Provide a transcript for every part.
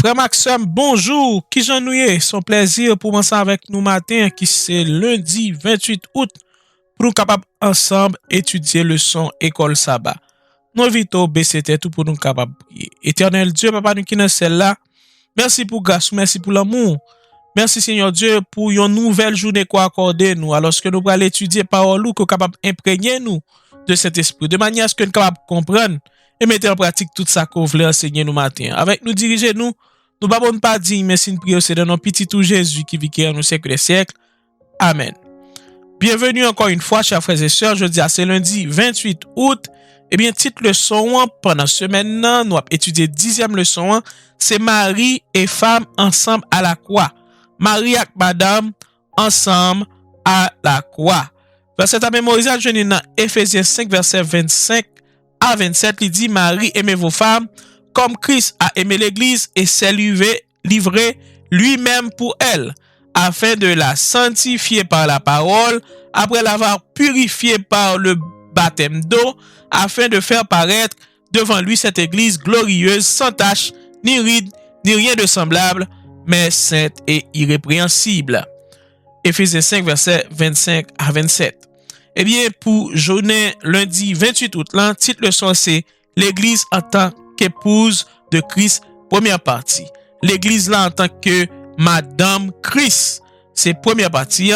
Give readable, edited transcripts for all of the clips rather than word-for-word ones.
Frère Maxime, bonjour. Qui j'en est? Son plaisir pour commencer avec nous matin, qui c'est lundi 28 août, pour nous capables ensemble étudier leçon école sabbat. Nous invitons BCT tout pour nous capables prier. Éternel Dieu, Papa nous qui dans celle-là, merci pour grâce, merci pour l'amour. Merci Seigneur Dieu pour une nouvelle journée qu'on accorde nous, alors que nous allons étudier parole ou qu'on capable imprégner nous de cet esprit, de manière à ce que nous capable comprendre et mettre en pratique tout ça qu'on voulait enseigner nous matin. Avec nous diriger nous pas bon pas dire, mais si nous prions, c'est dans nos petits tout Jésus qui vit en nous siècles des siècles. Amen. Bienvenue encore une fois, chers frères et sœurs. Je dis à c'est lundi 28 août. Eh bien, titre leçon pendant semaine, nous avons étudié 10e leçon. C'est Marie et femme ensemble à la croix. Marie et madame ensemble à la croix. Verset à mémoriser, je suis dans Ephésiens 5, verset 25 à 27. Il dit, Marie, aimez vos femmes comme Christ a aimé l'Église et s'est livré lui-même pour elle, afin de la sanctifier par la parole, après l'avoir purifiée par le baptême d'eau, afin de faire paraître devant lui cette Église glorieuse, sans tache, ni ride, ni rien de semblable, mais sainte et irrépréhensible. Éphésiens 5, verset 25 à 27. Eh bien, pour journée lundi 28 août, là, titre leçon c'est l'Église en tant qu'épouse de Christ, première partie. L'Église là en tant que Madame Christ, c'est première partie.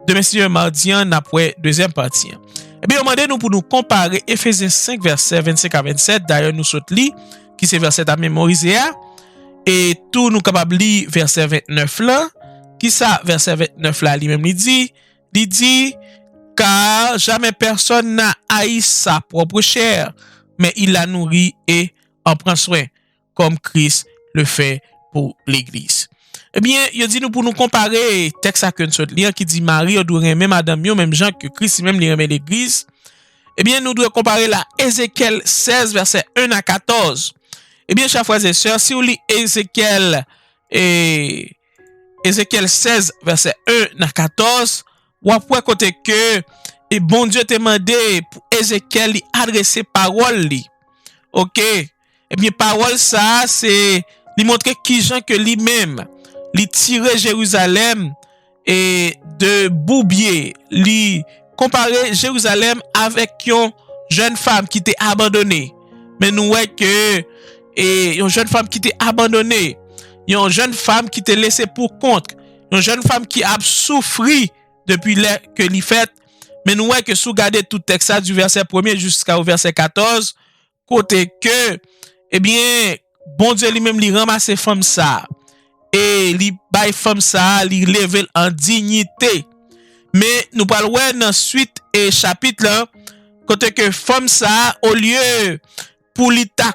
Demain, si mardi, après deuxième partie. Eh bien, demandez-nous pour nous comparer Ephésiens 5, verset 25 à 27. D'ailleurs, nous saute li, qui c'est verset à mémoriser. Et tout nous capable lire verset 29 là. Qui ça, verset 29 là, lui-même, il dit, car jamais personne n'a haï sa propre chair, mais il la nourrit et en prend soin, comme Christ le fait pour l'Église. Eh bien, il dit nous pour nous comparer texte à que nous lire qui dit Marie doit aimer madame yo même Jean que Christ même lui aimer l'Église. Eh bien, nous devons comparer la Ézéchiel 16 verset 1 à 14. Eh bien, chers frères et sœurs, si vous lisez Ézéchiel 16 verset 1 à 14, ou après côté que et bon Dieu te demandé pour Ézéchiel lui adresser parole li. OK. Eh bien parole ça c'est lui montrer qui Jean que lui-même lui tirer Jérusalem et de Boubier, lui comparer Jérusalem avec une jeune femme qui était abandonnée. Mais nous voyons que une jeune femme qui était abandonnée, une jeune femme qui était laissée pour compte, une jeune femme qui a souffri depuis que l'y fait. Mais nous voyons que si vous regardez tout texte du verset 1er jusqu'au verset 14, côté que, eh bien, bon Dieu lui-même lui ramasse femme ça. Et lui baille femme ça, lui lève en dignité. Mais nous parlons dans suite et chapitre là, côté que femme ça, au lieu pour l'état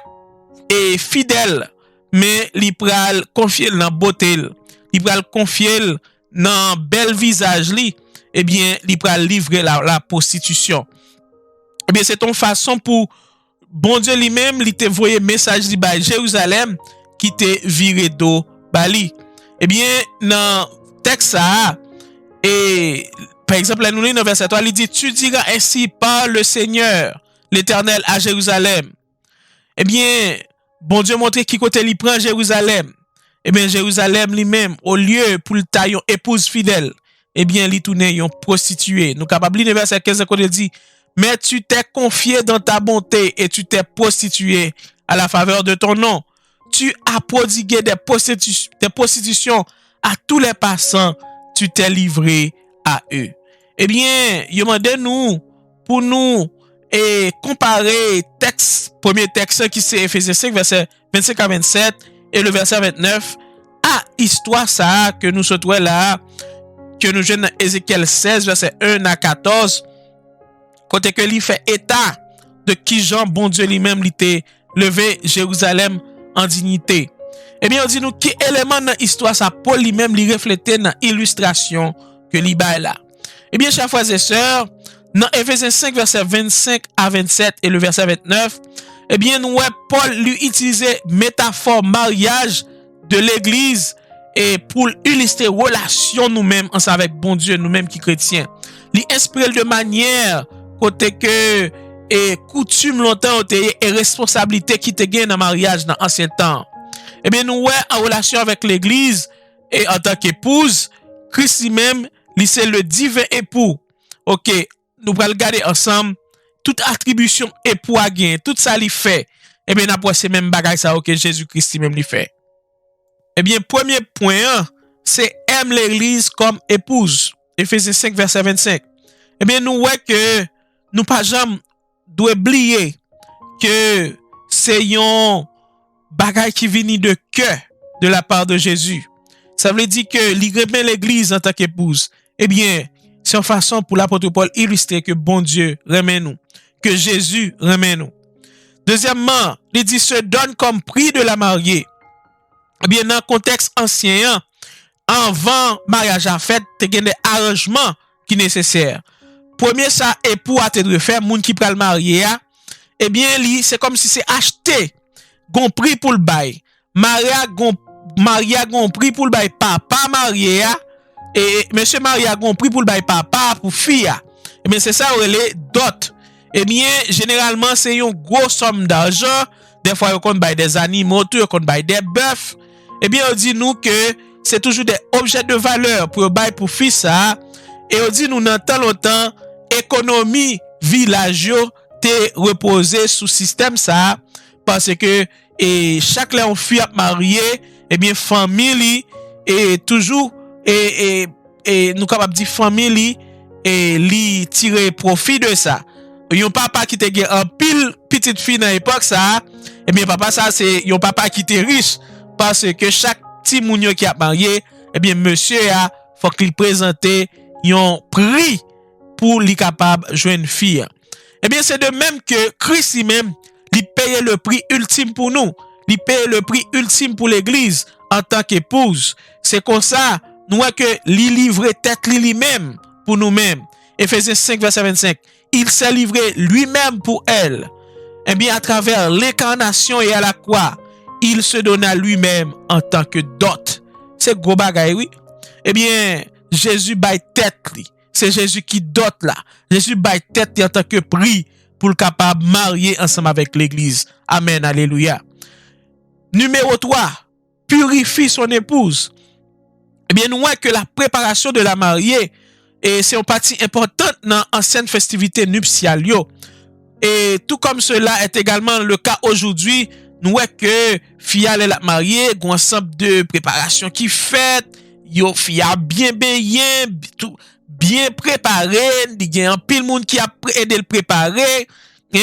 et fidèle, mais lui pral confier dans beauté, lui pral confier dans bel visage li. Eh bien, il va livrer la prostitution. Eh bien, c'est une façon pour bon Dieu lui-même, il te voyé message li ba Jérusalem qui te viré d'eau bali. Eh bien, dans texte ça, et par exemple, nous lisons dans verset 3, il dit, tu diras ainsi par le Seigneur, l'Éternel à Jérusalem. Eh bien, bon Dieu montre qui côté il prend Jérusalem. Eh bien, Jérusalem lui-même, au lieu pour le taillon épouse fidèle, eh bien, li tourne yon prostituée. Nous capable lire verset 15 quand il dit, mais tu t'es confié dans ta bonté et tu t'es prostitué à la faveur de ton nom. Tu as prodigué des prostitutions à tous les passants. Tu t'es livré à eux. Eh bien, il demande nous pour nous et comparer texte, premier texte qui c'est Ephésiens 5 verset 25 à 27 et le verset 29 à histoire ça que nous se trouvons là que nous jeunes dans Ézéchiel 16 verset 1 à 14 côté que lui fait état de qui Jean bon Dieu lui-même l'était levé Jérusalem en dignité. Eh bien on dit nous qui élément dans histoire ça Paul lui-même lui refléter dans illustration que li ba là. Eh bien chers frères et sœurs, dans Ephésiens 5 verset 25 à 27 et le verset 29, eh bien nous Paul lui utilisait métaphore mariage de l'église et pour illustrer relation nous-mêmes ensemble avec bon Dieu, nous-mêmes qui chrétiens. Li inspire de manière côté que et coutume longtemps et responsabilité qui te gagne dans mariage dans ancien temps. Eh bien, nous, ouais, en relation avec l'église et en tant qu'épouse, Christ lui-même, lui, c'est le divin époux. OK, nous allons regarder ensemble toute attribution époux à gain, tout ça lui fait. Eh bien, après, c'est même bagage ça que Jésus-Christ lui-même lui fait. Eh bien, premier point, hein, c'est aime l'église comme épouse. Éphésiens 5, verset 25. Eh bien, nous voyons que nous pas jamais doit oublier que c'est un bagage qui vient de cœur de la part de Jésus. Ça veut dire que l'igrément l'église en tant qu'épouse. Eh bien, c'est une façon pour l'apôtre Paul illustrer que bon Dieu remet nous, que Jésus remet nous. Deuxièmement, il dit se donne comme prix de la mariée. Eh bien, dans le contexte ancien, avant mariage en fait, il y a des arrangements qui sont nécessaires. Premier, ça, époux à te faire, moun qui pral marier, eh bien, c'est comme si c'est acheté, gon prix pour le bail. Maria gon prix pour le bail papa marié, et monsieur Maria gon prix pour le bail papa pour fille. Eh bien, c'est ça, les dot. Eh bien, généralement, c'est une grosse somme d'argent. Des fois, on compte bail des animaux, on compte bail des bœufs. Eh bien, on dit nous que c'est toujours des objets de valeur pour bail pour fille ça. Et on dit nous, dans tant longtemps, économie village te reposé sous système ça parce que chaque là on fille marié et bien famille et toujours et nous capable dire famille et li tirer profit de ça. Yon papa qui te gen un pile petite fille dans l'époque ça et bien papa ça c'est yon papa qui te riche parce que chaque petit moun qui a marié et bien monsieur a faut qu'il présente yon prix pour li capable joindre fille. Eh bien, c'est de même que Christ lui-même, il paye le prix ultime pour nous. Il paye le prix ultime pour l'église en tant qu'épouse. C'est comme ça, nous voyons que il livre tête lui-même pour nous-mêmes. Éphésiens 5, verset 25. Il s'est livré lui-même pour elle. Eh bien, à travers l'incarnation et à la croix, il se donna lui-même en tant que dot. C'est gros bagaille, oui. Eh bien, Jésus baille tête lui. C'est Jésus qui dote là. Jésus baille tête en tant que prix pour le capable marier ensemble avec l'église. Amen, alléluia. Numéro 3, purifie son épouse. Eh bien, nous voyons que la préparation de la mariée, et c'est une partie importante dans l'ancienne festivité nuptiale. Et tout comme cela est également le cas aujourd'hui, nous voyons que fiale la mariée, il y a un ensemble de préparation qui fait, yo fia bien tout bien préparé, il y a un pile monde qui a aidé le préparer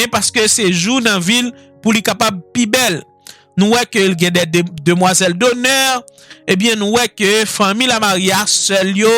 parce que c'est jour dans ville pour les capable pi belle. Nous voyons que il y a des demoiselles d'honneur, et bien nous voyons que famille la mariage seul yo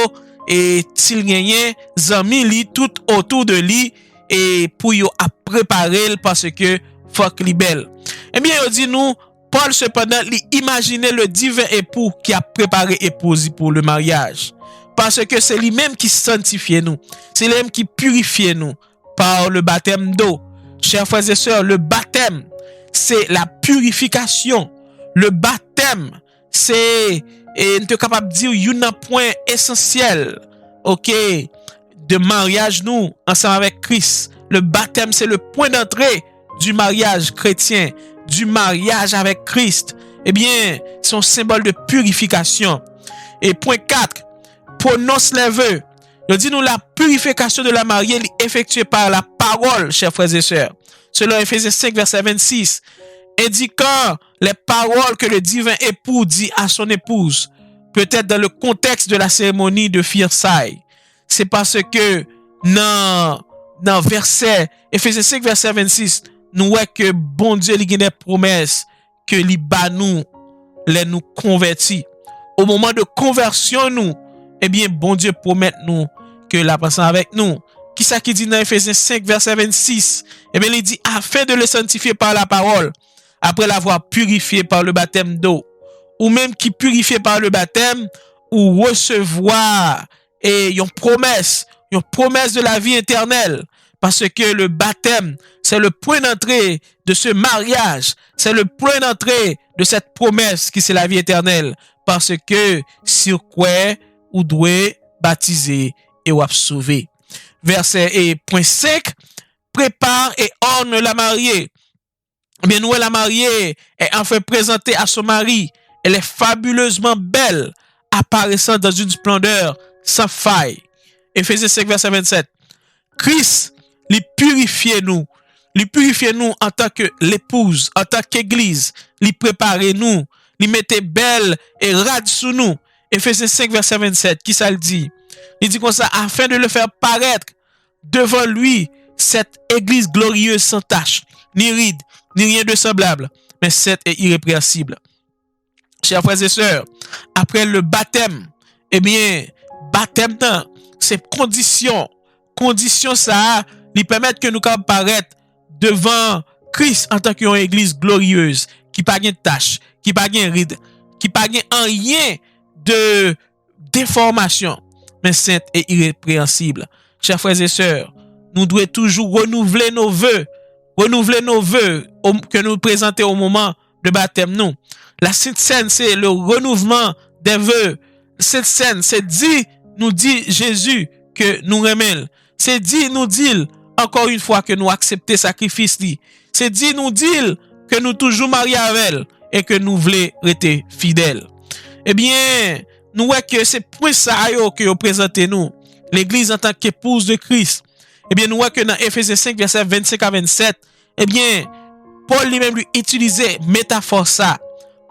et s'il gagne zami li tout autour de lui et pour yo à préparer parce que faut qu'il belle. Eh bien il dit nous Paul cependant il imaginait le divin époux qui a préparé épouse pour le mariage. Parce que c'est lui-même qui sanctifie nous. C'est lui-même qui purifie nous par le baptême d'eau. Chers frères et sœurs, le baptême, c'est la purification. Le baptême, c'est, et nous sommes capables de dire, un point essentiel, ok, de mariage nous, ensemble avec Christ. Le baptême, c'est le point d'entrée du mariage chrétien, du mariage avec Christ. Eh bien, c'est un symbole de purification. Et point 4, prononce les vœux. Il dit nous la purification de la mariée est effectuée par la parole, chers frères et sœurs. Selon Éphésiens 5, verset 26, indiquant les paroles que le divin époux dit à son épouse, peut-être dans le contexte de la cérémonie de fiançailles. C'est parce que dans verset Éphésiens 5, verset 26, nous voyons que bon Dieu lui a des promesses que lui bat nous, les nous convertis. Au moment de conversion nous, eh bien, bon Dieu promet nous que la personne avec nous. Qui ça qui dit dans Éphésiens 5, verset 26? Eh bien, il dit, afin de le sanctifier par la parole, après l'avoir purifié par le baptême d'eau, ou même qui purifié par le baptême, ou recevoir une promesse de la vie éternelle. Parce que le baptême, c'est le point d'entrée de ce mariage, c'est le point d'entrée de cette promesse qui c'est la vie éternelle. Parce que sur quoi ou doit baptiser et ou sauver. Verset et point 5, prépare et orne la mariée. Eh bien, nous, la mariée est enfin présentée à son mari Elle est fabuleusement belle, apparaissant dans une splendeur sans faille. Éphésiens 5, verset 27. Christ, lui purifier nous en tant que l'épouse, en tant qu'église, lui préparer nous, lui mettait belle et rade sous nous. Éphésiens 5, verset 27, qui ça le dit? Il dit comme ça, afin de le faire paraître devant lui, cette église glorieuse sans tache, ni ride, ni rien de semblable, mais sainte et irrépréhensible. Chers frères et sœurs, après le baptême, eh bien, baptême, c'est condition ça, lui permettre que nous capables paraître devant Christ en tant qu'une église glorieuse, qui pas de tâche, qui pas de ride, qui pas de rien de déformation, mais sainte et irrépréhensible. Chers frères et sœurs, nous devons toujours renouveler nos vœux que nous présentons au moment de baptême. Nous, la Sainte Seine, c'est le renouvellement des vœux. Cette scène, c'est nous dit Jésus que nous aimons. C'est nous dit encore une fois que nous acceptons sacrifice. C'est nous dit que nous toujours mariés avec elle et que nous voulons rester fidèles. Eh bien, nous voyons que c'est pour ça que vous présentez nous, l'Église en tant qu'épouse de Christ. Eh bien, nous voyons que dans Éphésiens 5, verset 25 à 27, eh bien, Paul lui-même lui utilisait métaphore ça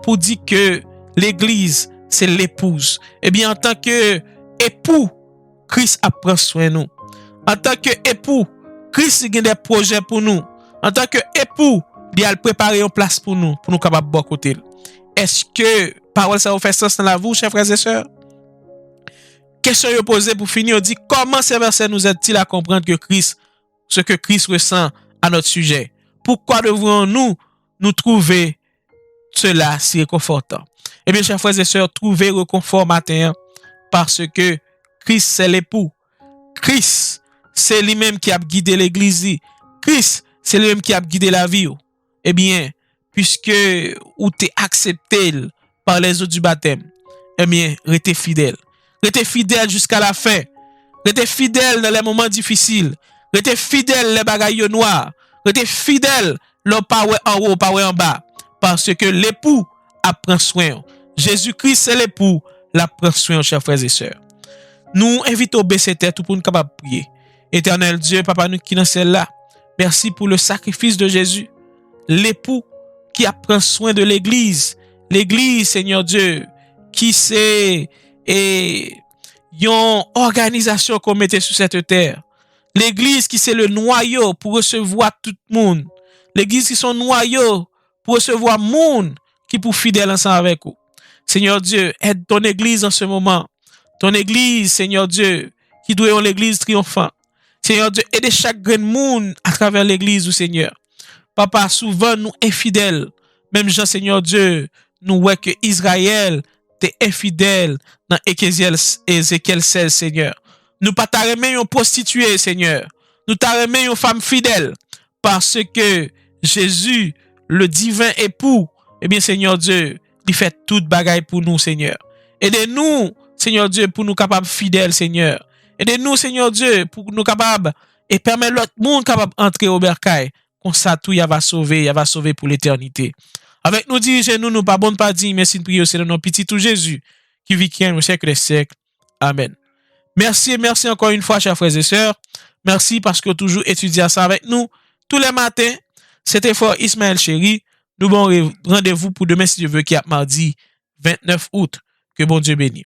pour dire que l'Église, c'est l'épouse. Eh bien, en tant que époux, Christ a pris soin de nous. En tant que époux, Christ a des projets pour nous. En tant que époux, il a préparé une place pour nous capables de bon côté. Est-ce que parole ça vous fait sens dans la vie, chers frères et sœurs? Question posée pour finir, on dit comment ces versets nous aident-ils à comprendre que ce que Christ ressent à notre sujet? Pourquoi devrions-nous nous trouver cela si réconfortant? Eh bien, chers frères et sœurs, trouvez réconfort matin parce que Christ, c'est l'époux. Christ, c'est lui-même qui a guidé l'église. Christ, c'est lui-même qui a guidé la vie. Eh bien, puisque ou t'es accepté par les eaux du baptême, eh bien, restez fidèle. Restez fidèle jusqu'à la fin. Restez fidèle dans les moments difficiles. Restez fidèle les bagailles noirs. Restez fidèle le power en haut, power en bas. Parce que l'époux a pris soin. Jésus-Christ, c'est l'époux, la prend soin, chers frères et sœurs. Nous invitons à baisser tête pour nous capables de prier. Éternel Dieu, Papa, nous qui dans celle-là, merci pour le sacrifice de Jésus. L'époux qui a pris soin de l'église. L'église, Seigneur Dieu, qui c'est une organisation qu'on mettait sur cette terre. L'église qui c'est le noyau pour recevoir tout le monde. L'église qui sont noyau pour recevoir le monde qui pour fidèle ensemble avec vous. Seigneur Dieu, aide ton église en ce moment. Ton église, Seigneur Dieu, qui doit être l'église triomphante. Seigneur Dieu, aide chaque grand monde à travers l'église, ou Seigneur. Papa, souvent nous infidèles. Même Jean, Seigneur Dieu, nous voyons que Israël t'es infidèle dans Ézéchiel 16, Seigneur. Nous pas t'arrêter une prostituée, Seigneur. Nous t'arrêter une femme fidèle. Parce que Jésus, le divin époux, eh bien, Seigneur Dieu, il fait toute bagaille pour nous, Seigneur. Aidez-nous, Seigneur Dieu, pour nous capables fidèles, Seigneur. Aidez-nous, Seigneur Dieu, pour nous capables et permettre l'autre monde capable d'entrer au bercail. Comme ça, tout, il va sauver pour l'éternité. Avec nous, dirigez-nous, nous pas bon pas dire, merci de prier, c'est dans nos petits tout Jésus, qui vit au siècle des siècles. Amen. Merci et merci encore une fois, chers frères et sœurs. Merci parce que vous toujours étudiez ça avec nous. Tous les matins, c'était Fort Ismaël Chéri. Nous bon rendez-vous pour demain, si Dieu veut, qui est mardi 29 août. Que bon Dieu bénisse.